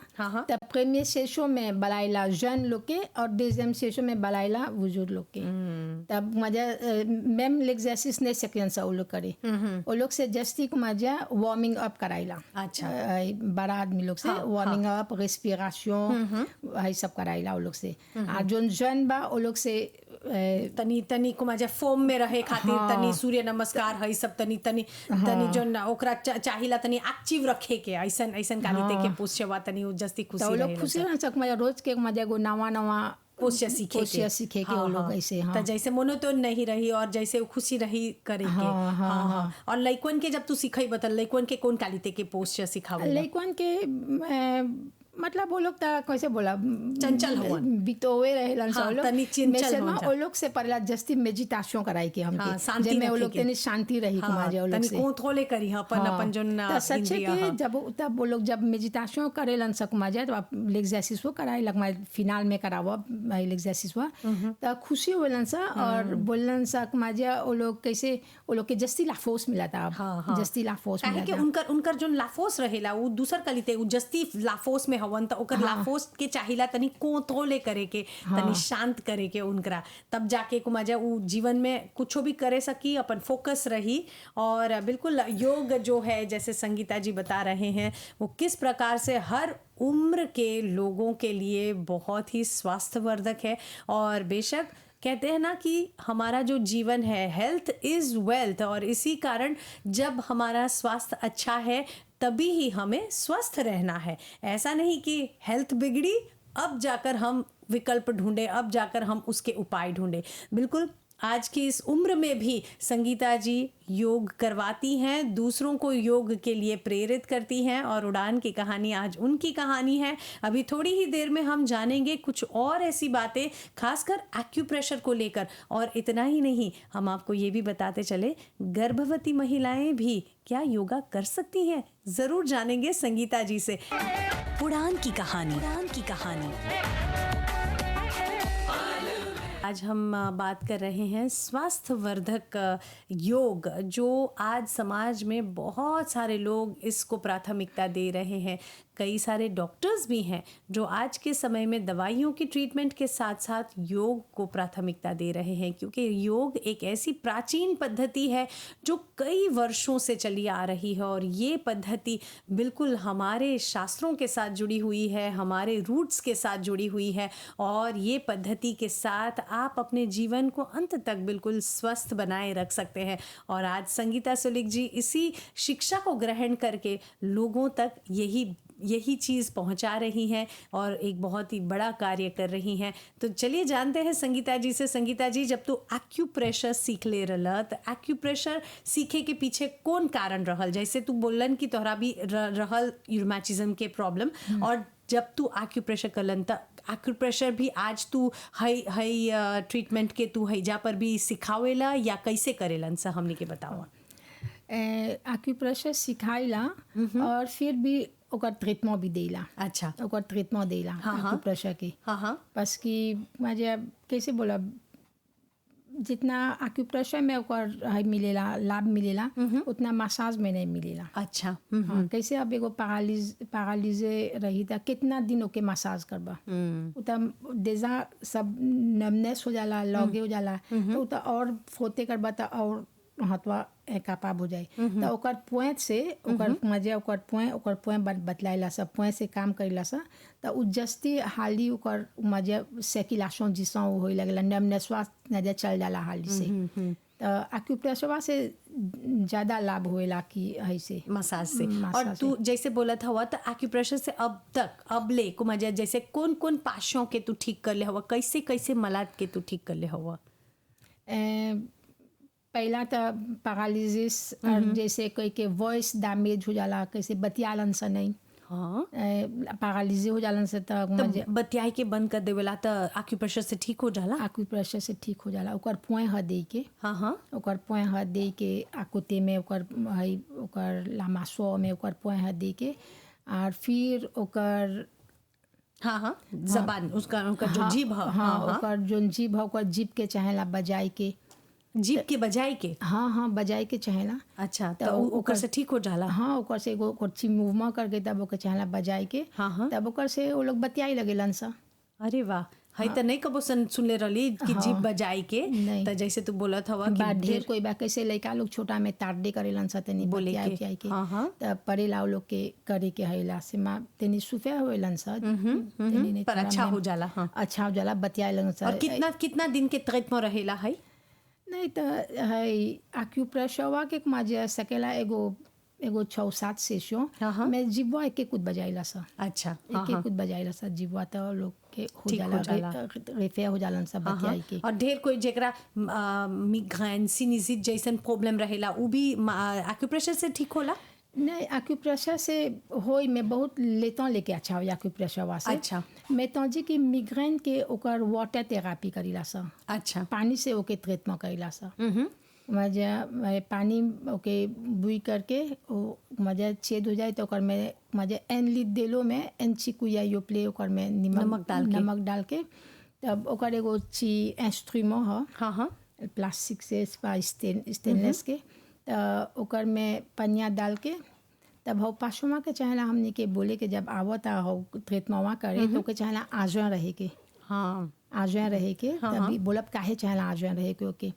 तब प्रीमियर सेशन में बलाइला जन लोग के और दूसरे सेशन में बलाइला बुजुर्ग लोग के। तब मजा मेम एक्सरसाइज नहीं सकें सा वो लोग करे, वो लोग से जस्ती को मजा वार्मिंग अप कराइला। अच्छा बड़ा आदमी लोग से वार्मिंग अप, रेस्पिरेशन है सब कराइला वो लोग से। और जोन जन बा वो लोग से तनी को मजा फोम में रहे खातिर तनी सूर्य नमस्कार है सब तनी जोन ओकरा चाहिला तनी एक्टिव रखे के ऐसन कालिते के पूछवा तनी जस्ती खुशी रहे। तो लोग खुशी रह सक मजा रोज के मजा गो नवा पोस्या सीखे के वो लोग ऐसे। तो जैसे मोनोटोन नहीं रही और जैसे खुशी रही करे के। और लइकन के जब तू सिखाई बता लइकन के कौन कालिते के पोस्या सिखावे? लइकन के मतलब वो लोग तो कैसे बोला चंचल हवन। बितोवे रहेलन हाँ, सब लोग तनी चंचल में से हो ना जा। वो लोग से पहला जस्ती मेडिटेशन कराई के हाँ, हमके शांति जेमे वो लोग रखे के। तनी शांति रही हाँ, कुमार वो लोग तनी से कोथोले करी अपन अपन जो तो सच्चे इंद्रिय के ह। तब वो लोग जब मेडिटेशन करेलन सकुमा जाए तो आप एक्सरसाइज वो कराई लगमा फिनाल में करावा एक्सरसाइज हुआ तो खुशी होलन सा और बोलन सा कुमा जाए वो लोग कैसे वो लोग के जस्ती लाफोस मिला था हाँ, हाँ। जस्ती लाफोस काहे मिला कि था उनकर जो लाफोस रहेला वो दूसर कलिते उ जस्ती लाफोस में हवन त ओकर लाफोस के चाहिला तनी कोतोले करे के तनी शांत करे के उनकरा तब जाके को मजा उ जीवन में कुछो भी करे सकी अपन फोकस रही। और बिल्कुल योग जो है जैसे संगीता जी बता रहे हैं वो किस प्रकार से हर उम्र के लोगों के लिए बहुत ही स्वास्थ्यवर्धक है। और बेशक कहते हैं ना कि हमारा जो जीवन है हेल्थ इज़ वेल्थ, और इसी कारण जब हमारा स्वास्थ्य अच्छा है तभी ही हमें स्वस्थ रहना है। ऐसा नहीं कि हेल्थ बिगड़ी अब जाकर हम विकल्प ढूंढे, अब जाकर हम उसके उपाय ढूंढे। बिल्कुल आज की इस उम्र में भी संगीता जी योग करवाती हैं, दूसरों को योग के लिए प्रेरित करती हैं और उड़ान की कहानी आज उनकी कहानी है। अभी थोड़ी ही देर में हम जानेंगे कुछ और ऐसी बातें खासकर एक्यूप्रेशर को लेकर। और इतना ही नहीं, हम आपको ये भी बताते चले गर्भवती महिलाएं भी क्या योगा कर सकती हैं, ज़रूर जानेंगे संगीता जी से। उड़ान की कहानी, उड़ान की कहानी। आज हम बात कर रहे हैं स्वास्थ्यवर्धक योग, जो आज समाज में बहुत सारे लोग इसको प्राथमिकता दे रहे हैं। कई सारे डॉक्टर्स भी हैं जो आज के समय में दवाइयों की ट्रीटमेंट के साथ साथ योग को प्राथमिकता दे रहे हैं, क्योंकि योग एक ऐसी प्राचीन पद्धति है जो कई वर्षों से चली आ रही है। और ये पद्धति बिल्कुल हमारे शास्त्रों के साथ जुड़ी हुई है, हमारे रूट्स के साथ जुड़ी हुई है। और ये पद्धति के साथ आप अपने जीवन को अंत तक बिल्कुल स्वस्थ बनाए रख सकते हैं। और आज संगीता सुलिक जी इसी शिक्षा को ग्रहण करके लोगों तक यही चीज़ पहुंचा रही हैं और एक बहुत ही बड़ा कार्य कर रही हैं। तो चलिए जानते हैं संगीता जी से। संगीता जी, जब तू एक्यूप्रेशर सीख ले रहा तो एक्यूप्रेशर सीखे के पीछे कौन कारण रहल? जैसे तू बोलन कि तोहरा भी रहल रूमेटिज्म के प्रॉब्लम, और जब तू एक्यूप्रेशर करलन त एक्यूप्रेशर भी आज तू हई ट्रीटमेंट के तू हैजा पर भी सिखावेला या कैसे करेलन सा हमने के बताओ। एक्यूप्रेशर सिखाइला और फिर भी ओकर ट्रीटमेंट भी देला। अच्छा, ओकर ट्रीटमेंट देला एक्यूप्रेशर के। हाँ, बस कि मुझे कैसे बोला जितना एक्यूप्रेशर में ओकर मिलेला लाभ मिलेला उतना मसाज में नहीं मिलेला। अच्छा, हाँ, कैसे अब एगो पैरालिजे रही था कितना दिन ओके मसाज करबा, उतना देजा सब नमनेस हो जाला, लगे हो जाला, तो उतना और फोते करबा तो और हथवा कापाब हो जाए। तो ओकर पॉइंट से ओकर मजे ओकर पॉइंट बतलाइला सब पॉइंट से काम करेला सा तो उ जस्ती हाली ओकर मजे सेकिलाशन जिसा होई लगला, नमनेसवा नजर चल जाला हाली से। तो एक्यूप्रेशर से ज़्यादा लाभ होएला कि ऐसे मसाज से। और तू जैसे बोला था हुआ तो एक्यूप्रेशर से अब ले को मजा जैसे कौन कौन पाशों के तू ठीक कर ले हुआ, कैसे कैसे मलाद के तू ठीक कर ले हुआ? पहला तो पैरालिसिस और जैसे कोई के वॉइस डैमेज हो जाला, कैसे बतियालन से नहीं, हाँ पैरालिसिस हो जालन से तो बतियाई के बंद कर देवेला तो एक्यूप्रेशर से ठीक हो जाला। एक्यूप्रेशर से ठीक हो जाला। ओकर पॉइंट ह दे के, हाँ ओकर पॉइंट ह दे के आकुते में ओकर लामासो में ओकर पॉइंट ह दे के और फिर ओकर हाँ जबान उसका जो जीभ ह, हाँ ओकर जो जीभ ह ओकर जीभ के चाहेला बजाई के, जीभ के बजाई के, हाँ बजाई के चाहेला। अच्छा, तो ओकर से ठीक हो जाला। हाँ ओकर से एगो कुछ मूवमेंट करके तब ओकर चाहेला बजाई के, हाँ तब ओकर से वो लोग बतियाई लगेलन सा। अरे वाह, हई तो नहीं कबो सुन ले रही कि जीभ बजाई के। तो जैसे तू बोला था कि ढेर कोई बा कैसे लड़का लोग छोटा में तारडे करेलन सा तनी बतियाई के, तब परेला लोग के करे के हैला से मां तनी सुफे होएलन सा, पर अच्छा हो जाला। हाँ अच्छा हो जाला, बतियाइलन सा। और कितना दिन के ट्रीटमेंट रहेला है? नहीं तो है एक्यूप्रेशरवा के मजे सकेला एगो 6-7 सेशन में जीवा एक कुछ बजाइला सा। अच्छा, एक कुछ बजाइला सा जीवा तो लोग के हो जाला, रेफेयर हो जालन सब बतियाई के। और ढेर कोई जेकरा मिग्रेन सिनिसिट जैसन प्रॉब्लम रहेला उ भी एक्यूप्रेशर से ठीक होला? नहीं एक्यूप्रेशर से होई मैं बहुत लेता लेके अच्छा हो एक्यूप्रेशर वहाँ से अच्छा। मैं तो जी कि मिग्रेन के ओकर वाटर थेरापी करीला सा अच्छा। पानी से ओके ट्रीटमेंट करीला सा मजा पानी ओके बुई करके मजा छेद हो जाए तो ओकर में मजा एन लीट देलो में एन चिकुया यो प्ले ओकर में नमक डाल के तब ओकर एगो ची इंस्ट्रूमेंट ह हाँ हाँ प्लास्टिक से स्टेनलेस के तो ओकर में पनिया डाल के तब हो पाशुमा के चाहेला हमने के बोले के जब आवता हो ट्रीटमेंट करे तो के चाहेला आजवा रहे के हाँ आजवा रहे के तभी बोलब काहे चाहेला आजवा रहे के ओके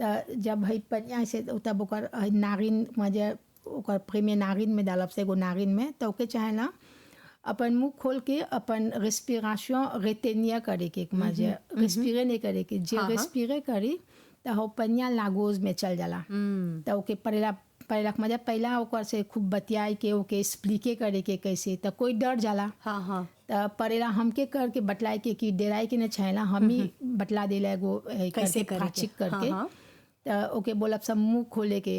तो जब भाई पनिया से तब ओकर नागिन मजे ओकर प्रेमे नागिन में डालब से एगो नागिन में तो ओके चाहेला अपन मुंह खोल के अपन रेस्पिरेशन रेटेनिया करे के मजे रेस्पिरे नहीं करे के जे रेस्पिरे करी तो हो पनिया लागोज में चल जाला तो ओके परेला मजा पहला ओकर से खूब बतियाई के ओके एक्सप्लिके करे के कैसे तो कोई डर जाला हाँ हाँ तो परेला हमके करके बतलाए के कि डेराई के न चाहेला हम ही बतला देला एगो कैसे करे चिक करके तो ओके बोलब सब मुंह खोले के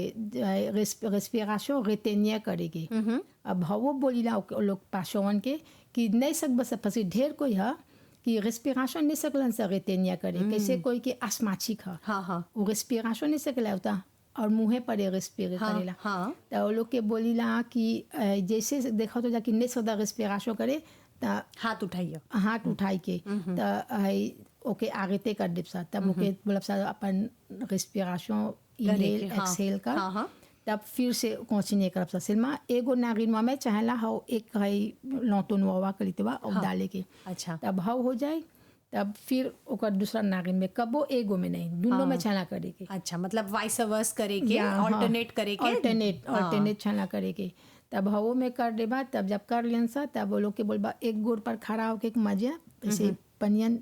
रेस्पिरेशन रेटेनिया करे के अब हवो बोलीला लोग पाशवन के कि नहीं सक बस फंसी ढेर कोई है कि रेस्पिरेशन नहीं सकलन से रेटेनिया करे कैसे कोई के आस्माचिक है हाँ हाँ वो रेस्पिरेशन नहीं सकला होता और मुँहे पर रेस्पिरे करेला तो लोग के बोलीला कि जैसे देखा तो जाकि नहीं सकता रेस्पिरेशन करे तो हाथ उठाइए हाथ उठाई के तो ओके आगे ते कर देब सा तब ओके बोलब सा अपन रेस्पिरेशन इनहेल एक्सहेल कर तब फिर से कंटिन्यू करब सा सिल्मा एगो नागिनवा में चाहेला हो एक है लौटोनवा कलितवा और डाले के अच्छा तब हाउ हो जाए तब फिर ओकर दूसरा नागिन में कबो एगो में नहीं दोनों में छाना करे के अच्छा मतलब वाइस वर्स करे के अल्टरनेट करे के अल्टरनेट छाना करे के तब हवो में कर देबा तब जब कर लियन सा तब वो लोग के बोलबा एक गोड़ पर खड़ा होके मजा ऐसे पनियन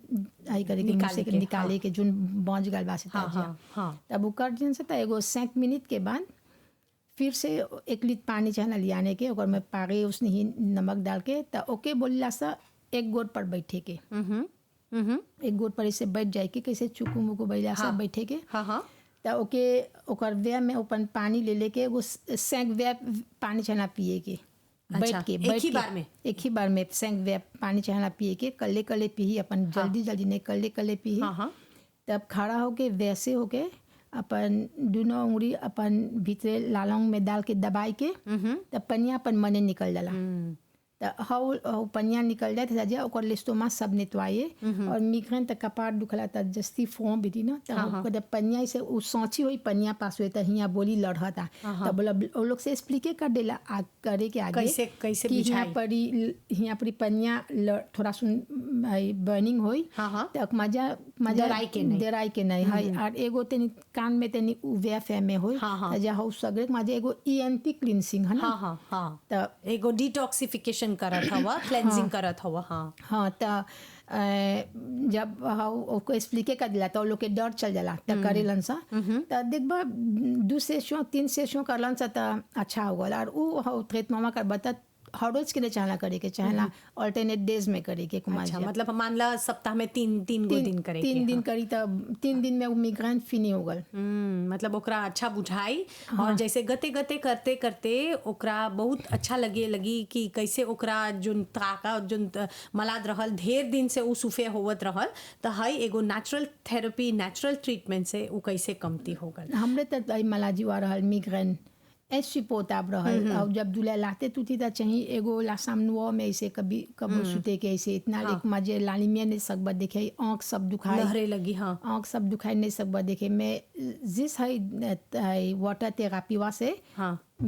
आई करे के मुंह से निकाले के जोन बंज गल बा से तब वो कर दियन सा त एगो 5 मिनट के बाद फिर से 1 लीटर पानी चाहना लियाने के ओकर में पागे उसने ही नमक डाल के त ओके बोलिला सा एक गोड़ पर बैठे के एक गोड़ पर ऐसे बैठ जाए के कैसे चुकू मुकू बैला सा बैठे के तो ओके ओकर वे में अपन पानी ले लेके वो सेंक वे पानी चाहना पिए के बैठ के एक ही बार में सेंक वे पानी चाहना पिए के कल्ले कल्ले पी अपन जल्दी जल्दी नहीं कल्ले कल्ले पी तब खड़ा होके वैसे होके अपन दोनों उंगली अपन भीतरे लालौंग में डाल के दबाई के तब पनिया अपन मने निकल जाला तो हाउ पनिया निकल जाए तो ओकर लिस्टोमा सब नितवाए और मिग्रेन तक कपार दुखला त जस्ती फॉर्म बिदी ना तो पनिया से उ सोची हुई पनिया पास हुए तो हिया बोली लड़ता तब बोला वो लोग से एक्सप्लिके कर देला करे के आगे कैसे कि हिया परी पनिया थोड़ा सुन बर्निंग होई तो मजा डराई के नहीं है और एगो तेनी कान में तेनी उवे फे में होई जा हाउ सगरे मजा एगो ईएनटी क्लींसिंग है ना तो एगो डिटॉक्सिफिकेशन करत हवा क्लेंजिंग करत हवा हाँ तो जब उसको एक्सप्लिके कर दिला तो लोग के डर चल जाला तो करेलन सा तो देखबा 2 सेशन 3 सेशन करलन सा तो अच्छा हो गल और उ ट्रीटमेंट कर बता हर रोज के लिए चाहना करे के चाहना अल्टरनेट डेज में करे के कुमार अच्छा मतलब मान ला सप्ताह में 3 दिन करे 3 दिन करी तो 3 दिन में वो मिग्रेन फिनी हो गल मतलब ओकरा अच्छा बुझाई और जैसे गते गते करते करते ओकरा बहुत अच्छा लगी कि कैसे ओकरा जोन ताका जोन मलाद रहल ढेर दिन से उ सुफे होवत रहल तो हई एगो नेचुरल थेरेपी नेचुरल ट्रीटमेंट से उ कैसे कमती हो गल हमरे तो मलाजी वा रहल मिग्रेन ऐसी पोताब रहल और जब दूल्हा लाते तुती तो चाहिए एगो लासामनुआ में ऐसे कभी सुते के ऐसे इतना एक मजे लाली में नहीं सकबा देखे आँख सब दुखाई लहरे लगी आँख सब दुखाई नहीं सकबा देखे मैं जिस है वाटर थेरापी वा से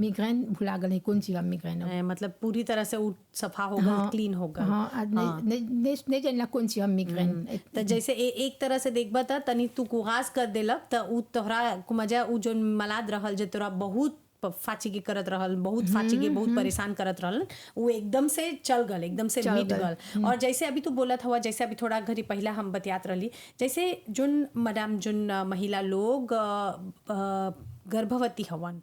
मिग्रेन भुला गई कौन सी मिग्रेन है मतलब पूरी तरह से सफा होगा क्लीन होगा नहीं जानला कौन सी मिग्रेन तो जैसे एक तरह से देखबा था तनी तू कुगास कर देलक तो उ तोहरा मजा उ जो मलाद रहल जे तोरा बहुत फाची करत रहल बहुत परेशान करत रहल वो एकदम से चल गल एकदम से मिट गल और जैसे अभी तू बोलत हुआ जैसे अभी थोड़ा घड़ी पहला हम बतियात रही जैसे जोन मैडम जोन महिला लोग गर्भवती हवन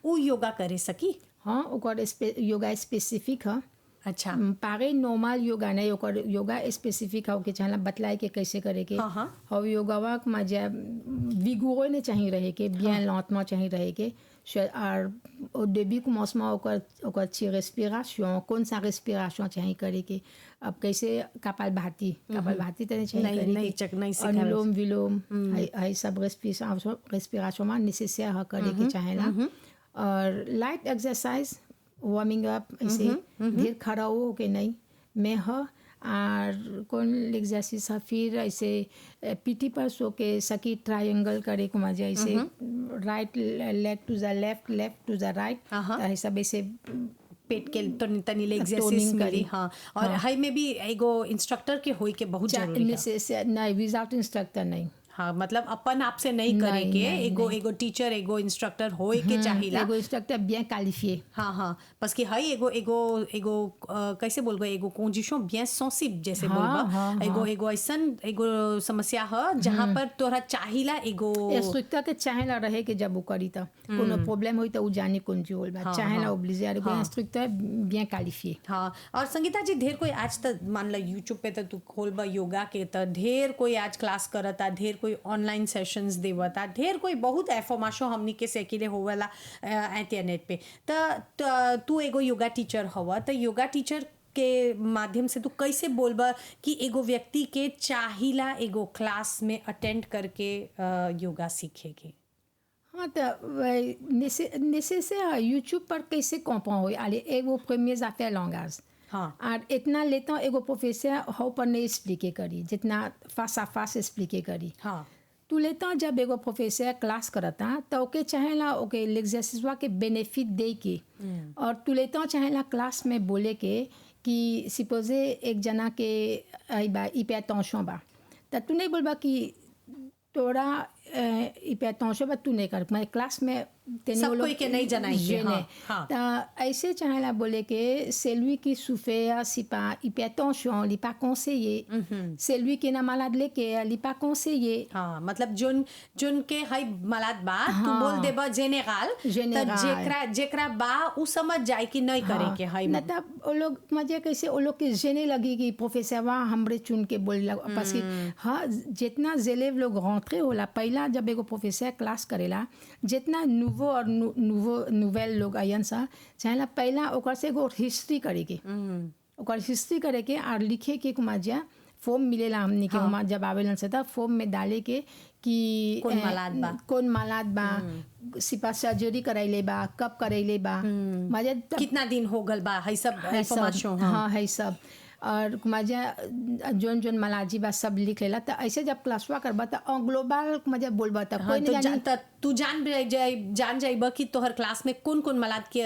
उ योगा करे सकी हाँ ओकर योगा स्पेसिफिक है अच्छा पागे नॉर्मल योगा नहीं ओकर योगा स्पेसिफिक है के चाहला बतलाए के कैसे करे के हो योगावा मजा विगोरे ने चाहिए रहे के बियान लौटमा चाहिए रहे के और au début commencement ओकर अच्छी respiration कौन सा respiration चाहिए करे के अब कैसे कपालभाति तने चाहिए करे नहीं के सिखावे। अनुलोम विलोम है सब respiration में nécessaire करे के चाहेला और लाइट एक्सरसाइज वार्मिंग अप ऐसे ढेर खड़ा हो के नहीं मैं और कौन एक्सरसाइज है फिर ऐसे पीटी पर सो के सकी ट्रायंगल करे को मजा ऐसे राइट लेग टू द लेफ्ट टू द राइट ऐसे सब ऐसे पेट के तनी ले एक्सरसाइज करी। हाँ और हाई में भी एगो इंस्ट्रक्टर के होई के बहुत जरूरी है। नहीं विदाउट इंस्ट्रक्टर नहीं। हाँ मतलब अपन आप से नहीं करे के एगो टीचर एगो इंस्ट्रक्टर होए के चाहिला एगो इंस्ट्रक्टर bien qualifié। हाँ parce que हाई एगो कैसे बोलबो एगो condition bien sensible जैसे बोलबो एगो ऐसन एगो समस्या है जहाँ पर तोरा चाहिला एगो इंस्ट्रक्टर के चाहेला रहे के जब वो करी त कोनो प्रॉब्लम होई त उ जाने कौन जी होल बा चाहेला ओब्लिजे एगो इंस्ट्रक्टर bien qualifié। हाँ और संगीता जी ढेर कोई आज तक मान ला यूट्यूब पे तू खोलबा योगा के त ढेर कोई आज क्लास करता ढेर कोई ऑनलाइन सेशंस देवता ढेर कोई बहुत एफॉर्मेशन हमनी के सेकिले होवेला इंटरनेट पे त तू एगो योगा टीचर हवा त योगा टीचर के माध्यम से तू कैसे बोलबा कि एगो व्यक्ति के चाहिला एगो क्लास में अटेंड करके योगा सीखेगी। हाँ तो nécessaire यूट्यूब पर कैसे कॉम्पा हो आले एगो प्रीमियर जाते लॉन्गाज हाँ और इतना लेता एगो प्रोफेसर हो पर नहीं एक्सप्लिके करी जितना फास एक्सप्लिके करी। हाँ तू लेता जब एगो प्रोफेसर क्लास करता तो ओके चाहेला ओके एक्सरसाइजवा के बेनिफिट दे के और तू लेता चाहेला क्लास में बोले के कि सपोजे एक जना के आई बा hypertension बा तो तू नहीं बोलबा कि तोरा hypertension बा तू नहीं कर मैं क्लास में सब कोई के नहीं जनाएंगे। हाँ तो ऐसे चाहेला बोले के celui qui souffre si pas hypertension li pas conseillé celui qui na malade लेके li pas conseillé। हाँ मतलब जोन के हाई मलाद बा तू बोल देबा जेनेरल जेकरा बा उ समझ जाए कि नहीं करे के हाई न तब वो लोग मजे कैसे वो लोग के जेने लगी कि प्रोफेसर वा हमरे चुन के बोल लग parce que हाँ जितना élève लोग rentré होला पहला जब एगो प्रोफेसर क्लास करेला जितना और नोवेल लोग आयन सा चाहेला पहला ओकर से एगो हिस्ट्री करे के ओकर हिस्ट्री करे के और लिखे के कुमाजिया फॉर्म मिलेला हमनी के कुमार जब आवेलन से था फॉर्म में डाले के कि कौन मालाद बा सिपा सर्जरी कराइले बा कब कराइले बा मजे कितना दिन हो गल बा है सब इंफॉर्मेशन। हाँ है सब और मजा जोन मलाजी बा सब लिख लेला तो ऐसे जब क्लासवा करबा तो ग्लोबल मजा बोलबा तो कोई नहीं जानी तू जान जाइबा कि तोहर क्लास में कौन कौन मलाद के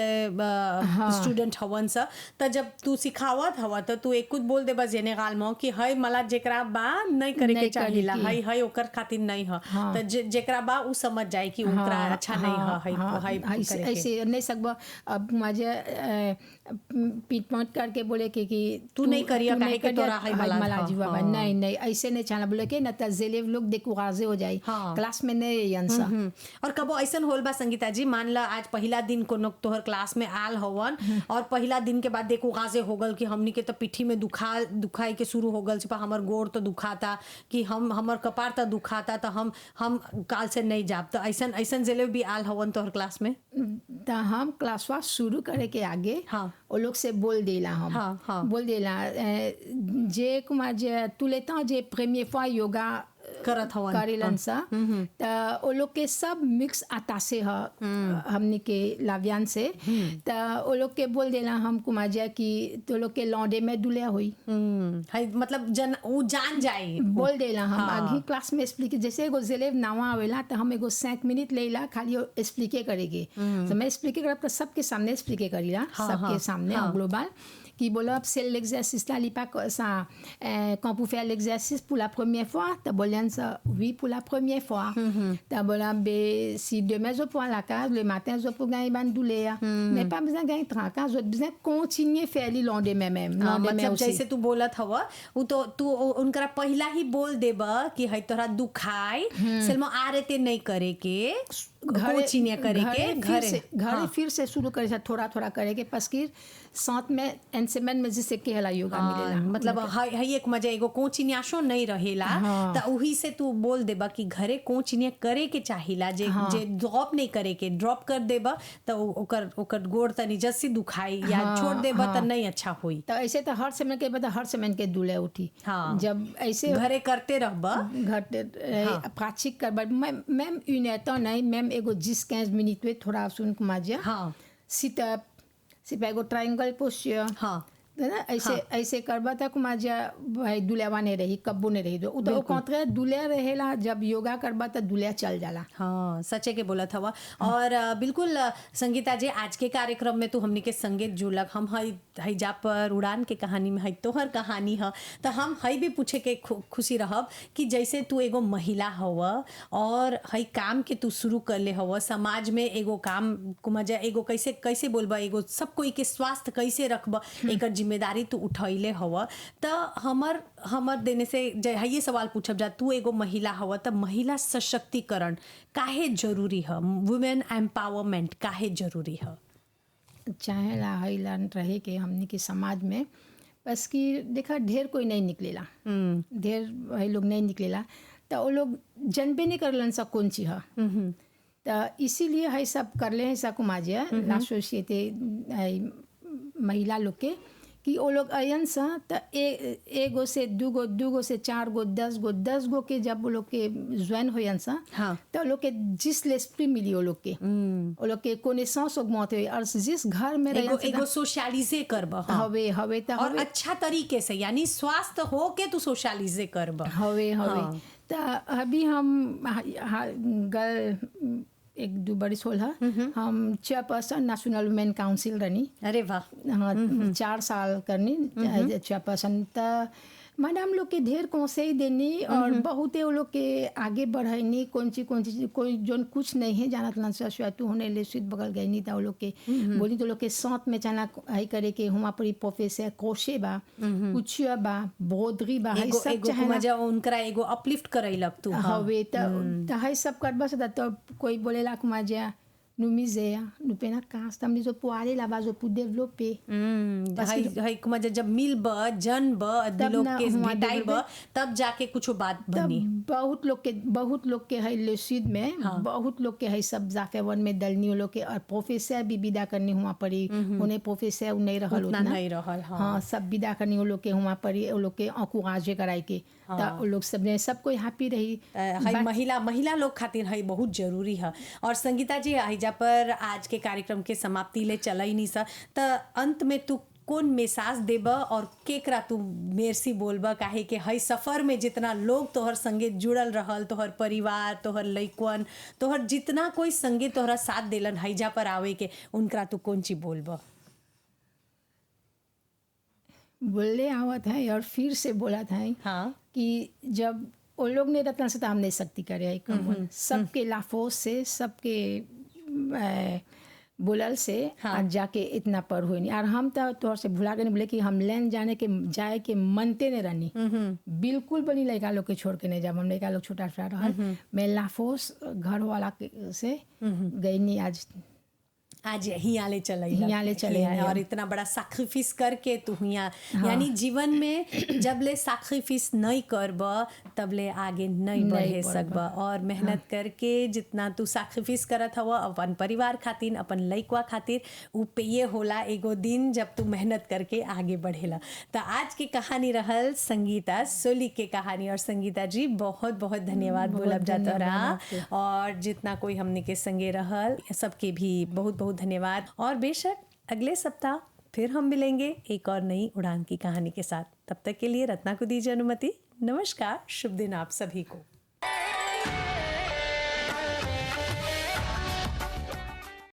स्टूडेंट हवन सा त जब तू सिखावत हवा तो तू एक कुछ बोल देबा जेनेरल में कि हय मलाद जेकरा बा नहीं करे के चाहिला हय ओकर खातिर नहीं ह त जेकरा बा उ समझ जाए कि ओकरा अच्छा नहीं ह ऐसे नहीं सकबा अब मजा पीट मत करके बोले कि तू नहीं करिया काहे के तोरा हय मलाजी बाबा नहीं ऐसे नहीं चला बोले के न त जेलेव लोग देखुराजे हो जाए क्लास में नहीं आंसर। और कबो ऐसन होल बा संगीता जी मान ला आज पहला दिन कोनो तोहर क्लास में आल हवन और पहला दिन के बाद देखो गाजे हो गल कि हमनी के तो पिठी में दुखाई के शुरू हो गल छिपा हमर गोड़ तो दुखाता कि हमर कपार तो दुखाता तो हम काल से नहीं जाब तो ऐसन जेले भी आल हवन तोहर क्लास में तो हम क्लासवा शुरू करे के आगे वो लोग से बोल देला हम बोल देला जे कुमार जे तू लेता जे प्रीमियर फॉर योगा करत हवन करेलन सा तो वो लोग के सब मिक्स आता से ह हमने के लावियान से तो वो लोग के बोल देला हम कुमाजिया कि तो लोग के लौंडे में दुलिया हुई है मतलब जान जाए बोल देला हम आगे क्लास में एक्सप्लिक जैसे एगो जेलेव नावा आवेला तो हम एगो 5 मिनट लेला खाली एक्सप्लिके करेंगे तो मैं एक्सप्लिके करब तो सबके सामने एक्सप्लिके करीला सबके सामने global qui bola c'est l'exercice là il pas ça quand vous faire l'exercice pour la première fois ta bolan ça oui pour la première fois ta bola be si demain je prends la case le matin je pour gagner ban douleur mais pas besoin gagner 30 ans je besoin continuer faire le lendemain même मतलब जैसे तू बोलत हवा वो तो तू उनकरा पहला ही बोल देबा कि है तोरा दुखाई सिर्फ आ रहते नहीं करे के कोचिने करे के घरे फिर से शुरू करे से थोड़ा थोड़ा करे के पस्किर साथ में एनसेमेंट में जिससे केला योगा मिलेला मतलब हई एक मजा एगो कोचिनियाशो नहीं रहेला त उही से तू बोल देबा कि घरे कोचिनिया करे के चाहिला जे ड्रॉप नहीं करे के ड्रॉप कर देबा त ओकर गोड़ तनी जस्सी दुखाई या छोड़ देबा त नहीं अच्छा होई। तो ऐसे तो हर समय के बता हर समय के दूल्हे उठी जब ऐसे घरे करते रहबा घटे प्राचिक करबा मैम यूनेता नहीं मैम एगो 10-15 मिनट में थोड़ा सुन कुमाजिया सिटअप सिर्फ एगो ट्रायंगल पोस्चर है ना ऐसे करबा तक कुमाजिया भाई दुलेवा नहीं रही कब्बू नहीं रही तो कौतरे दुलिया रहेला जब योगा करबा तो दुलिया चल जाला। हाँ सच्चे के बोला था और बिल्कुल संगीता जी आज के कार्यक्रम में तो हमने के संगीत जुलक हम हई जा पर उड़ान के कहानी में हई तोहर कहानी है तो हम हई भी पूछे के खुशी रहब कि जैसे तू एगो महिला हव और हई काम के तू शुरू कर ले हव समाज में एगो काम कुमाजा एगो कैसे कैसे बोलबा एगो सब कोई के स्वास्थ्य कैसे रखब एक जिम्मेदारी तू उठैले हव त हमर देने से ये सवाल पूछब जा तू एगो महिला हव त महिला सशक्तिकरण काहे जरूरी है वुमेन एम्पावरमेंट काहे जरूरी है चाहे ला हईलान रहे के हमने के समाज में बस कि देखा ढेर कोई नहीं निकलेला ढेर वही लोग नहीं निकलेला तो वो लोग जनबे नहीं करलन सा कौन चीज है तो इसीलिए है सब कर ले ऐसा कुमाजिया ला सोसाइटी महिला लोग के कि वो लोग अयन सा तो एगो से दूगो से 4 गो 10 गो के जब वो लोग के ज्वाइन होयन सा तो लोग के जिस लेस्प्री मिली वो लोग के कोनेसेंस ऑगमेंट हुई और जिस घर में एगो सोशलिजे करब हवे तो और अच्छा तरीके से यानी स्वास्थ्य हो के तू सोशलिजे करब हवे तो अभी हम एक 2 बरिस होल है हम चेयरपर्सन नेशनल वुमेन काउंसिल रनी। अरे वाह। हाँ 4 साल करनी चेयरपर्सन तो मैडम लोग के ढेर कौशल देनी और बहुते वो लोग के आगे बढ़ानी कौन चीज कोई जोन कुछ नहीं है जानत ना तू होने ले सुध बगल गई नहीं था वो लोग के बोली तो लोग के साथ में चना आई करे के हुआ पर प्रोफेसर कोशे बा कुछ बा बोधरी बा है सब चाहे मजा उनकरा एगो अपलिफ्ट करैलक तू हवे त है सब करबा से तो कोई बोलेला कुमाजिया no miséria, no pena casa, tam dizo poare la bazo pour développer. हाई कुमा जब मिल ब जन ब दिलोग के भेटाई ब तब जाके कुछ बात बनी। बहुत लोग के है लेसिद में बहुत लोग के है सब जाफेवन में दलनी लोग के और प्रोफेसर भी विदा करनी हुआ पड़ी उन्हें प्रोफेसर नहीं रहल उतना नहीं रहल हाँ सब विदा करनी वो लोग के हुआ पड़ी वो लोग के encourager कराई के तो वो लोग सब ने सब कोई हैप्पी रही। महिला लोग खातिर है बहुत जरूरी है। और संगीता जी हिजा पर आज के कार्यक्रम के समाप्ति ले चला ही नहीं सा तो अंत में तू कौन मैसेज देबा और केकरा तू मेरसी बोलबा काहे के हई सफर में जितना लोग तोहर संगे जुड़ल रहल तोहर परिवार तोहर लइकवन तोहर जितना कोई संगे तोहरा साथ देलन हईजा पर आवे के उनकरा तू कौन चीज बोलबा? बोले आवत है और फिर से बोला था कि जब वो लोग ने रत्न से तो हम नहीं सकती करे सबके लाफोस से सबके बुलल से आज जाके इतना पर हुई नहीं और हम तो तौर से भुला गए बोले कि हम लेन जाने के जाए के मनते नहीं रहनी बिल्कुल बनी लड़का लोग के छोड़ के नहीं जब हम लड़का लोग छोटा छोटा रहा मैं लाफोस घर वाला से गई नहीं आज हिया ले चले और इतना बड़ा सैक्रिफिस करके तू हिया यानी जीवन में जब ले सैक्रिफिस नहीं करब तब ले आगे नहीं बढ़े सकब और मेहनत करके जितना तू सैक्रिफिस करत हव अपन परिवार खातिर अपन लइकवा खातिर उ पेये होला एगो दिन जब तू मेहनत करके आगे बढ़ेला। तो आज की कहानी रहल संगीता सोली के कहानी और संगीता जी बहुत बहुत धन्यवाद बोलब जाता रहा और जितना कोई हमने के संगे रहल सबके भी बहुत बहुत धन्यवाद। और बेशक अगले सप्ताह फिर हम मिलेंगे एक और नई उड़ान की कहानी के साथ। तब तक के लिए रत्ना को दीजिए अनुमति। नमस्कार, शुभ दिन आप सभी को।